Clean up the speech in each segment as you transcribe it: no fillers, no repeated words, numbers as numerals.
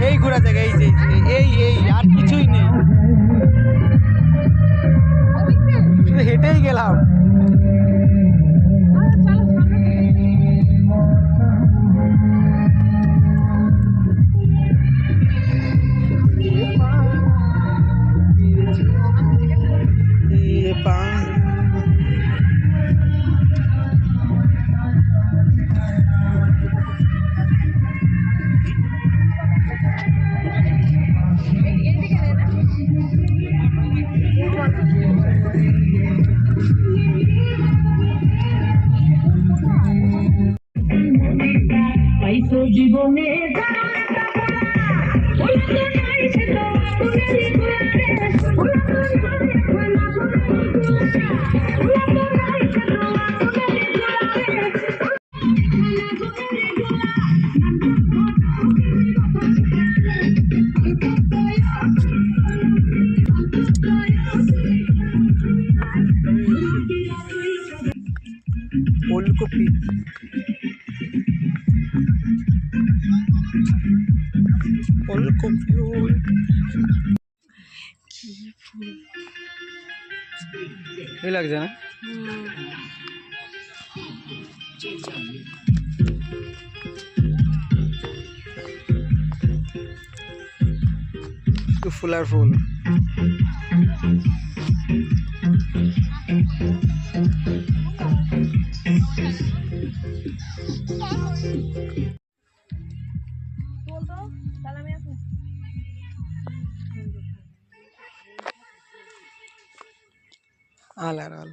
এই ঘোরা জায়গা এই আর কিছুই নেই, শুধু হেঁটেই গেলাম। জীবনে ফুলকপি ফুলকপি এই লাগছে না? ফুল আর ফুল। আলার আল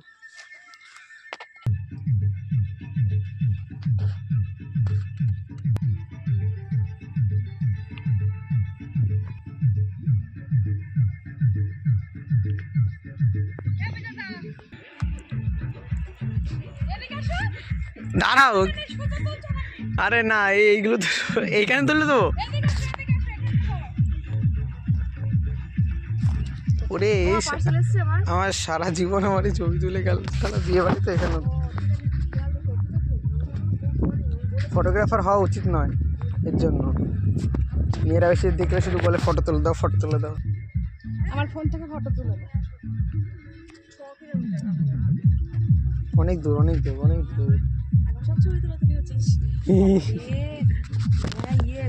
দাঁড়াও, আরে না এইগুলো তো এইখানে তুললে তো ওরে আমার সারা জীবন আমার ছবি তুলে গেল তাহলে বিয়ে বাড়িতে। এখানে ফটোগ্রাফার হওয়া উচিত নয়, এর জন্য মেয়েরা এসে দেখলে শুধু বলে ফটো তুলে দাও, ফটো তুলে দাও। আমার ফোন থেকে ফটো তুলে দাও। অনেক দূর অনেক দূর অনেক দূর। সব ছবি তুলে হচ্ছিস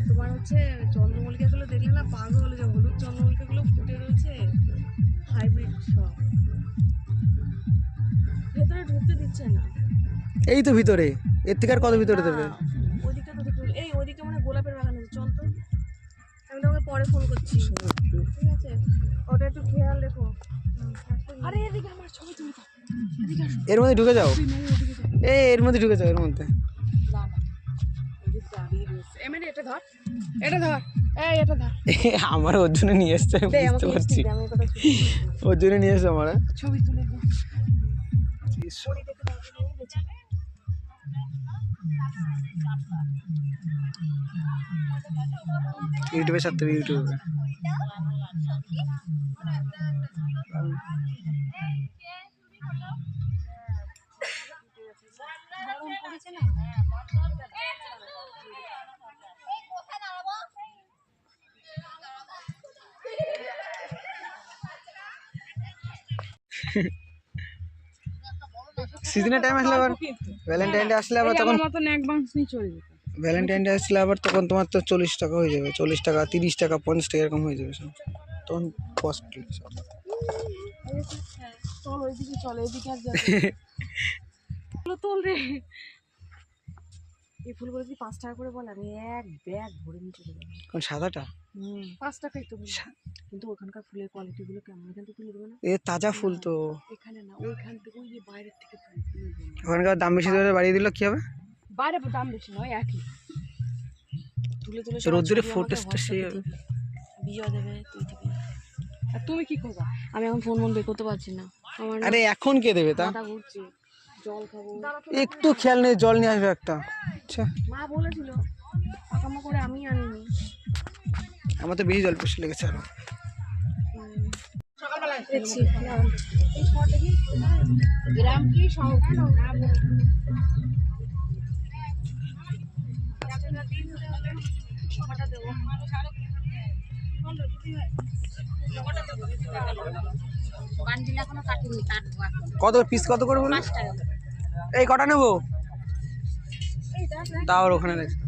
তোমার হচ্ছে চন্দ্রমল্লিকাগুলো দেখলে না পাগল হলে যাবো। হলুদ চন্দ্রমল্লিকাগুলো ফুটে রয়েছে, হাইব্রিড সব। ভেতরে ঢুকতে দিচ্ছে না। এই তো ভিতরে, এর থেকে আর কত ভিতরে দেবে? ওইদিকে তো দেখো, এই ওইদিকে মানে গোলাপের বাগান আছে। চল তো, আমি তোমাকে পরে ফোন করছি, ঠিক আছে? ওটা একটু খেয়াল রেখো। আরে এদিকে আমার ছবি তুলে দাও, এদিকে আসো। এর মধ্যে ঢুকে যাও, এর মধ্যে ঢুকে যাও, এর মধ্যে। এটা ধর, এটা ধর, এই এটা ধর। আমার ওর জন্য নিয়ে এসছে, বুঝতে পারছি ওর জন্য নিয়ে এসছে আমার। ছবি তুলে দে। ইউটিউবে ছাড়তে হবে, ইউটিউবে। সিজনের টাইম আসলে আবার ভ্যালেন্টাইন ডে আসলে আবার তখন ভ্যালেন্টাইন ডে আসলে আবার তখন তোমার তো 40 টাকা হয়ে যাবে, 40 টাকা 30 টাকা 50 টাকা এরকম হয়ে যাবে সব, তখন কস্টলি সব। চল ওইদিকে, চল এদিকে আর যাবে। তোল রে, এই ফুলগুলো যদি 5 টাকা করে বল, আমি এক ব্যাগ ভরে নিয়ে চলে যাবো। কোন সাদাটা? 5 টাকাই তো কিন্তু ওখানকার ফুলের কোয়ালিটি গুলো কেমন এখান থেকে তুলে দেবে না এ তাজা ফুল তো এখানে না ওইখান থেকে ওই যে বাইরের থেকে ফুল ওখানকার দাম বেশি ধরে বাড়িয়ে দিল কি হবে বাইরে দাম বেশি নয় একই তুলে তুলে রোদ্দুরে ফোটেসটা সেই হবে বিয়ে দেবে তুই দিবি আর তুমি কি করবা আমি এখন ফোন বের করতে পারছি না আমার আরে এখন কে দেবে তা মাথা ঘুরছে জল খাবো একটু খেয়াল নেই জল নিয়ে আসবে একটা আচ্ছা মা বলেছিল আকামা করে আমি আনিনি আমার তো বেশি জল পেশে লেগেছে আরো দেখছি গ্রাম কি কত পিস কত করে বলবো এই কটা নেবো তাও ওখানে দেখছি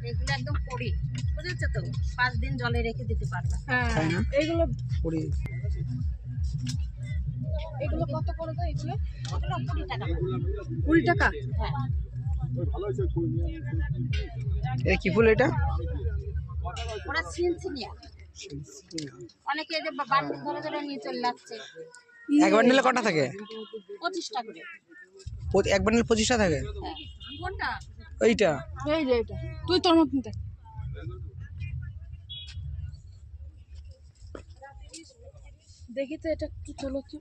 এগুলো একদম পড়ি বুঝেছো তো 5 দিন জলে রেখে দিতে পারবে তাই না এইগুলো কুড়ি এগুলো কত করে তো এগুলো 20 টাকা হ্যাঁ এটা কি ফুল এটা ওরা সিনসিনিয়া অনেকে যে বান্ডিল ধরে ধরে নিয়ে চলে যাচ্ছে এক বান্ডেলে কটা থাকে 25 টাকা করে এক বান্ডেল 25টা থাকে কোনটা এইটা এই যে এটা তুই তোর মতন দেখ দেখি তো এটা একটু চলো তো